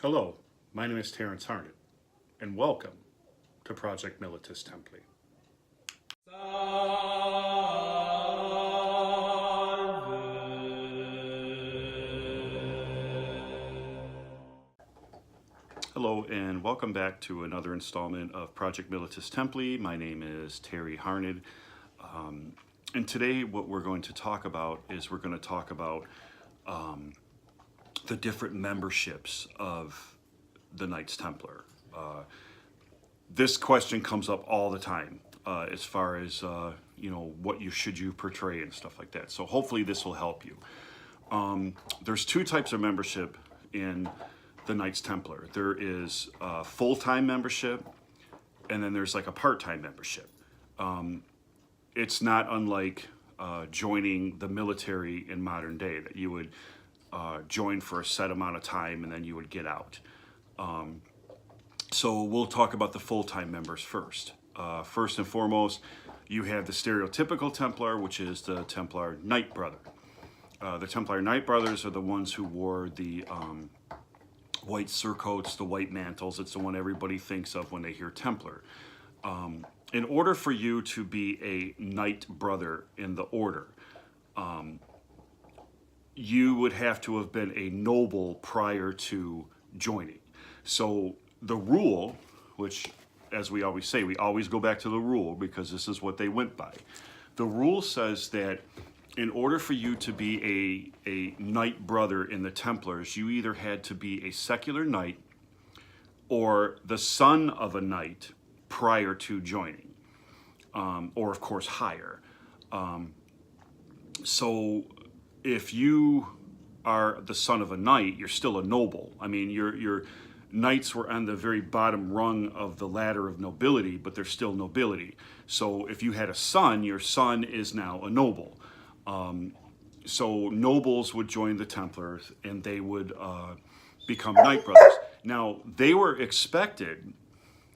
Hello, my name is Terrence Harnett, and welcome to Project Militis Templi. Hello, and welcome back to another installment of Project Militis Templi. My name is Terry Harnett, and today what we're going to talk about is we're going to talk about the different memberships of the Knights Templar. This question comes up all the time as far as what should you portray and stuff like that. So hopefully this will help you. There's two types of membership in the Knights Templar. There is full-time membership, and then there's like a part-time membership. It's not unlike joining the military in modern day, that you would join for a set amount of time and then you would get out. So we'll talk about the full-time members first. First and foremost, you have the stereotypical Templar, which is the Templar Knight Brother. The Templar Knight Brothers are the ones who wore the white surcoats, the white mantles. It's the one everybody thinks of when they hear Templar. In order for you to be a Knight Brother in the order, you would have to have been a noble prior to joining. So the rule, which, as we always say, we always go back to the rule because this is what they went by. The rule says that in order for you to be a Knight Brother in the Templars, you either had to be a secular knight or the son of a knight prior to joining, or of course higher. So if you are the son of a knight, you're still a noble. I mean, your knights were on the very bottom rung of the ladder of nobility, but they're still nobility. So if you had a son, your son is now a noble. So nobles would join the Templars and they would become Knight Brothers. Now, they were expected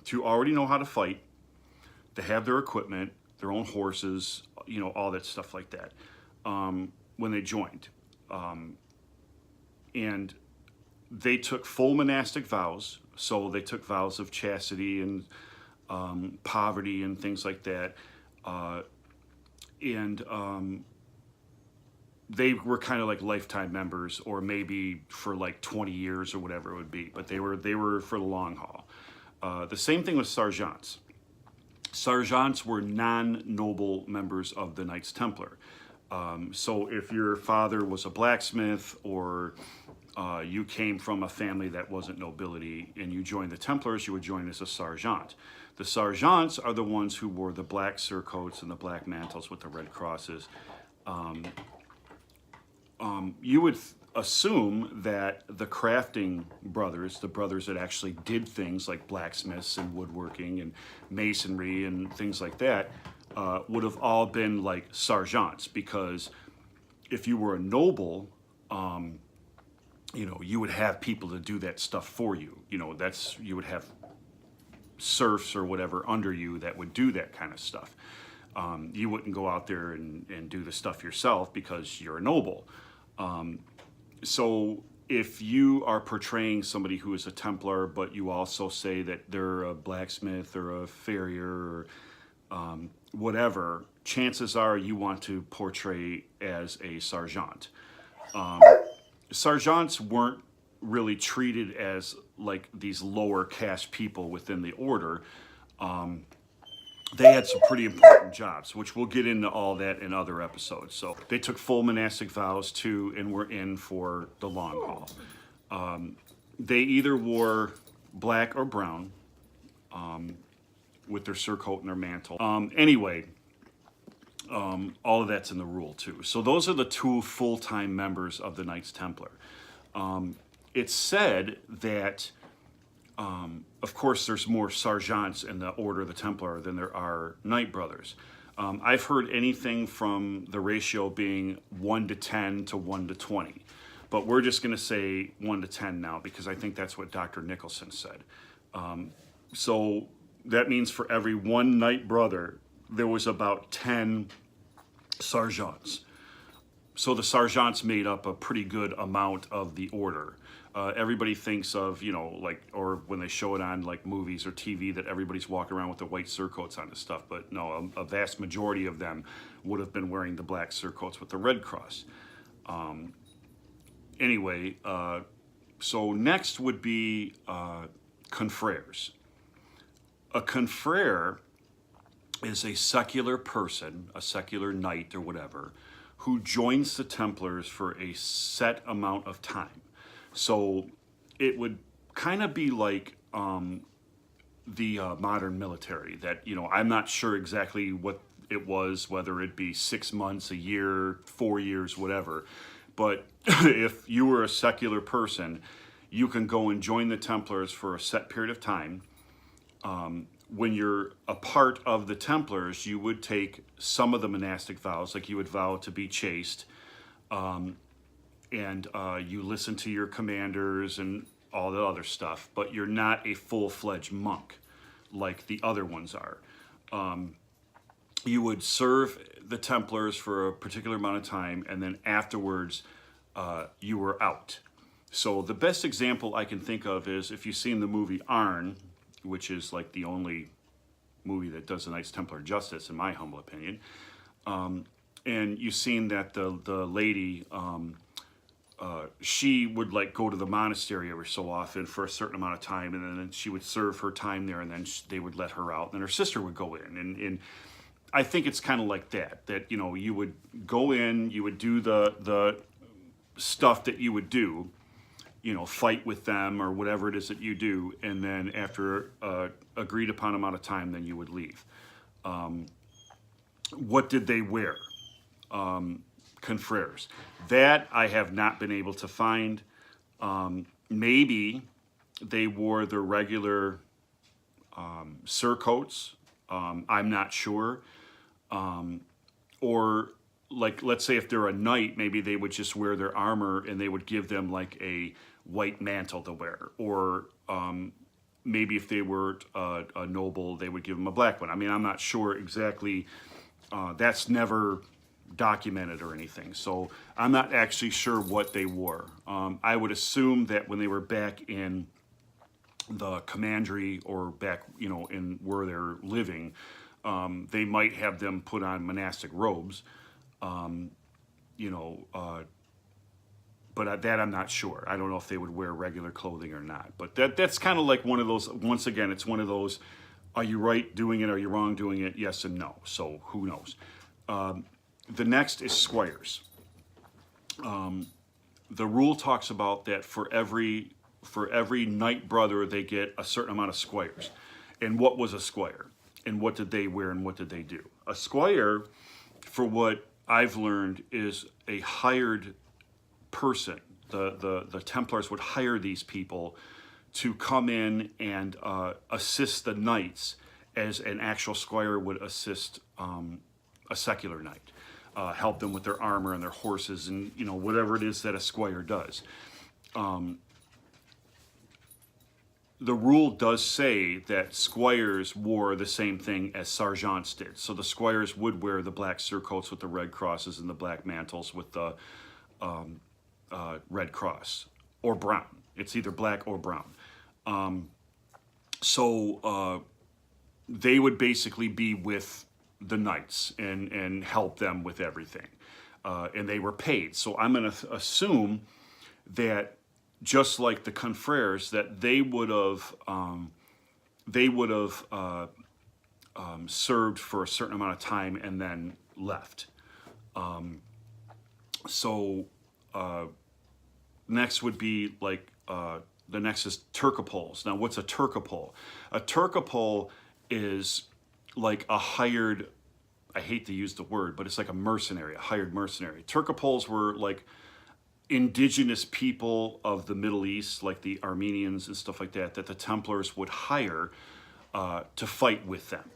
to already know how to fight, to have their equipment, their own horses, all that stuff like that, when they joined. And they took full monastic vows. So they took vows of chastity and poverty and things like that. They were kind of like lifetime members, or maybe for like 20 years or whatever it would be, but they were for the long haul. The same thing with sergeants. Sergeants were non-noble members of the Knights Templar. So if your father was a blacksmith, or you came from a family that wasn't nobility and you joined the Templars, you would join as a sergeant. The sergeants are the ones who wore the black surcoats and the black mantles with the red crosses. You would assume that the crafting brothers, the brothers that actually did things like blacksmiths and woodworking and masonry and things like that, would have all been like sergeants, because if you were a noble, you would have people to do that stuff for you. You would have serfs or whatever under you that would do that kind of stuff. You wouldn't go out there and do the stuff yourself because you're a noble. So if you are portraying somebody who is a Templar, but you also say that they're a blacksmith or a farrier or whatever, chances are you want to portray as a sergeant. Sergeants weren't really treated as like these lower caste people within the order. They had some pretty important jobs, which we'll get into all that in other episodes. So they took full monastic vows too, and were in for the long haul. They either wore black or brown with their surcoat and their mantle. All of that's in the rule too. So those are the two full-time members of the Knights Templar. It's said that of course, there's more sergeants in the Order of the Templar than there are Knight Brothers. I've heard anything from the ratio being 1 to 10 to 1 to 20. But we're just going to say 1 to 10 now, because I think that's what Dr. Nicholson said. So that means for every one Knight Brother, there was about 10 sergeants. So the sergeants made up a pretty good amount of the order. Everybody thinks of, like, or when they show it on like movies or TV, that everybody's walking around with the white surcoats on and stuff. But no, a vast majority of them would have been wearing the black surcoats with the red cross. Anyway, so next would be confreres. A confrere is a secular person, a secular knight or whatever, who joins the Templars for a set amount of time. So it would kind of be like the modern military, that, I'm not sure exactly what it was, whether it be 6 months, a year, 4 years, whatever. But if you were a secular person, you can go and join the Templars for a set period of time. When you're a part of the Templars, you would take some of the monastic vows, like you would vow to be chaste, and you listen to your commanders and all the other stuff, but you're not a full-fledged monk like the other ones are. You would serve the Templars for a particular amount of time, and then afterwards you were out. So the best example I can think of is if you've seen the movie Arn, which is like the only movie that does the Knights Templar justice, in my humble opinion. And you've seen that the lady, she would like go to the monastery every so often for a certain amount of time, and then she would serve her time there, and then they would let her out, and then her sister would go in. And I think it's kind of like that, you would go in, you would do the stuff that you would do, fight with them or whatever it is that you do, and then after agreed upon amount of time, then you would leave. What did they wear? Confreres. That I have not been able to find. Maybe they wore their regular surcoats. I'm not sure. Or like, let's say if they're a knight, maybe they would just wear their armor and they would give them like a white mantle to wear. Or maybe if they were a noble, they would give them a black one. I mean, I'm not sure exactly. That's never documented or anything. So I'm not actually sure what they wore. I would assume that when they were back in the commandery or back, in where they're living, they might have them put on monastic robes. But that I'm not sure. I don't know if they would wear regular clothing or not. But that's kind of like one of those, once again, it's one of those, are you right doing it? Are you wrong doing it? Yes and no. So who knows? The next is squires. The rule talks about that for every knight brother, they get a certain amount of squires. And what was a squire? And what did they wear and what did they do? A squire, for what I've learned, is a hired person. The Templars would hire these people to come in and assist the knights as an actual squire would assist a secular knight. Help them with their armor and their horses and, whatever it is that a squire does. The rule does say that squires wore the same thing as sergeants did. So the squires would wear the black surcoats with the red crosses and the black mantles with the red cross, or brown. It's either black or brown. So they would basically be with the knights and help them with everything. And they were paid. So I'm going to assume that just like the confreres, that they would have served for a certain amount of time and then left. Next would be like, the next is Turcopoles. Now, what's a Turcopole? A Turcopole is like a hired, I hate to use the word, but it's like a mercenary, a hired mercenary. Turcopoles were like indigenous people of the Middle East, like the Armenians and stuff like that the Templars would hire to fight with them.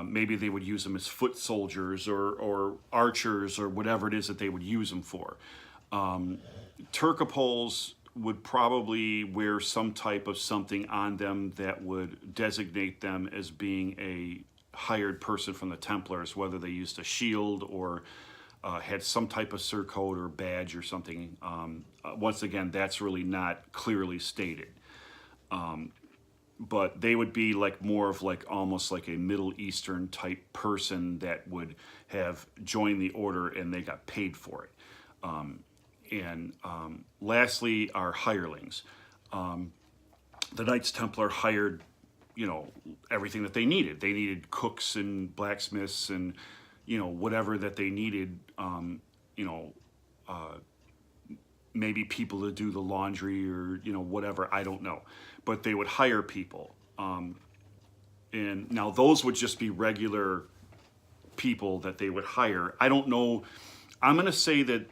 Maybe they would use them as foot soldiers or archers or whatever it is that they would use them for. Turcopoles would probably wear some type of something on them that would designate them as being a hired person from the Templars, whether they used a shield or had some type of surcoat or badge or something. Once again, that's really not clearly stated. But they would be like more of like almost like a Middle Eastern type person that would have joined the order and they got paid for it. And lastly, our hirelings. The Knights Templar hired, you know, everything that they needed. They needed cooks and blacksmiths and, you know, whatever that they needed, you know, maybe people to do the laundry or, you know, whatever, I don't know. But they would hire people. And now those would just be regular people that they would hire. I don't know. I'm going to say that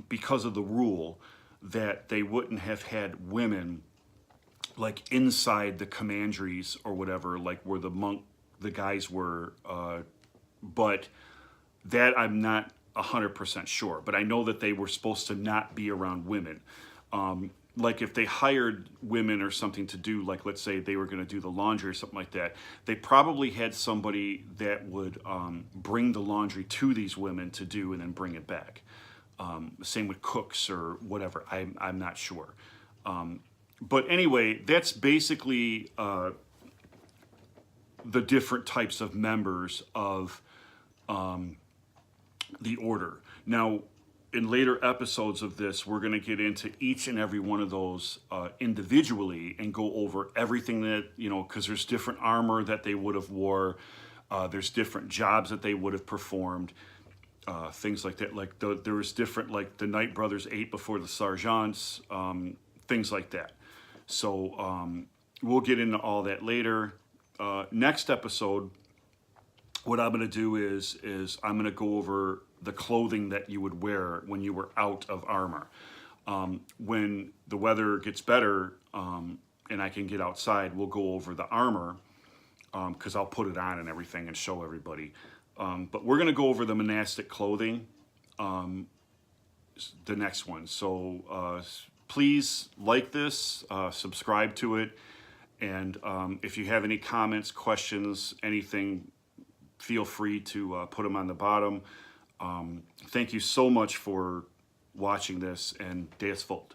because of the rule that they wouldn't have had women like inside the commanderies or whatever, like where the guys were. But that I'm not 100% sure. But I know that they were supposed to not be around women. Like if they hired women or something to do, like let's say they were going to do the laundry or something like that, they probably had somebody that would bring the laundry to these women to do and then bring it back. Same with cooks or whatever. I'm not sure. But anyway, that's basically the different types of members of the order. Now, in later episodes of this, we're going to get into each and every one of those individually and go over everything that, you know, because there's different armor that they would have wore. There's different jobs that they would have performed. Things like that. Like there was different, like the Knight brothers ate before the sergeants, things like that. So we'll get into all that later. Next episode, what I'm going to do is I'm going to go over the clothing that you would wear when you were out of armor. When the weather gets better and I can get outside, we'll go over the armor because I'll put it on and everything and show everybody. But we're going to go over the monastic clothing the next one. So please like this, subscribe to it, and if you have any comments, questions, anything, feel free to put them on the bottom. Thank you so much for watching this, and Deus Vult.